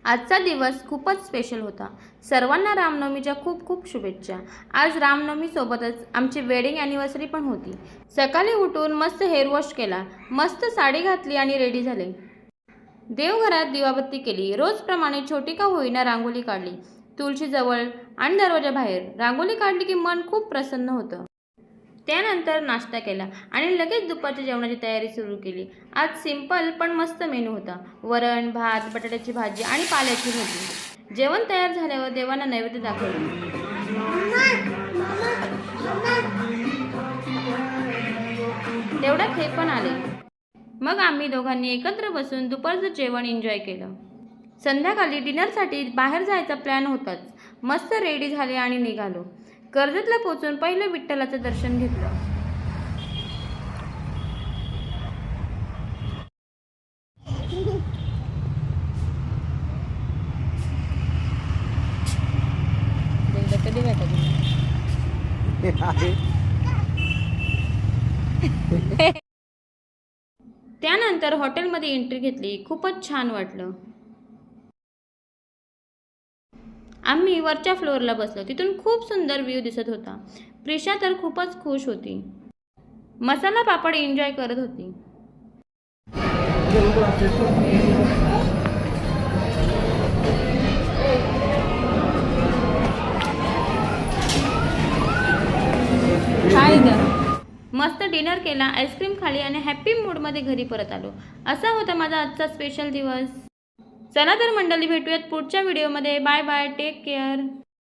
आजचा दिवस खूपच स्पेशल होता। सर्वांना रामनवमीच्या खूप खूप शुभेच्छा। आज रामनवमी सोबतच आमची वेडिंग ॲनिव्हर्सरी पण होती। सकाळी उठून मस्त हेअर वॉश केला, मस्त साडी घातली आणि रेडी झाले। देवघरात दिवाबत्ती केली, रोजप्रमाणे छोटी का होईना रांगोळी काढली। तुळशीजवळ आणि दरवाजाबाहेर रांगोळी काढली की मन खूप प्रसन्न होतं। त्यानंतर नाश्ता केला आणि लगेच दुपारच्या जेवणाची तयारी सुरू केली। आज सिंपल पण मस्त मेनू होता। वरण, भात, बटाट्याची भाजी आणि पाल्याची भाजी। जेवण तयार झाल्यावर देवांना नैवेद्य दाखवला। तेवढ्यात हे पण आले। मग आम्ही दोघांनी एकत्र बसून दुपारचं जेवण एन्जॉय केलं। संध्याकाळी डिनरसाठी बाहेर जायचा प्लॅन होताच। मस्त रेडी झाले आणि निघालो। कर्जतला पोहोचून पहिलं विठ्ठलाचं दर्शन घेतलं। कधी त्यानंतर हॉटेलमध्ये एंट्री घेतली। खूपच छान वाटलं। आम्ही वरच्या फ्लोअरला बसलो। तिथून खूप सुंदर व्ह्यू दिसत होता। प्रिशा तर खूपच खुश होती। मसाला पापड एन्जॉय करत होती। मस्त डिनर केला, आईस्क्रीम खाली आणि हॅपी मूडमध्ये घरी परत आलो। असा होता माझा आजचा स्पेशल दिवस। चला तर मंडळी, भेटूयात पुढच्या व्हिडिओमध्ये। Bye bye, take care.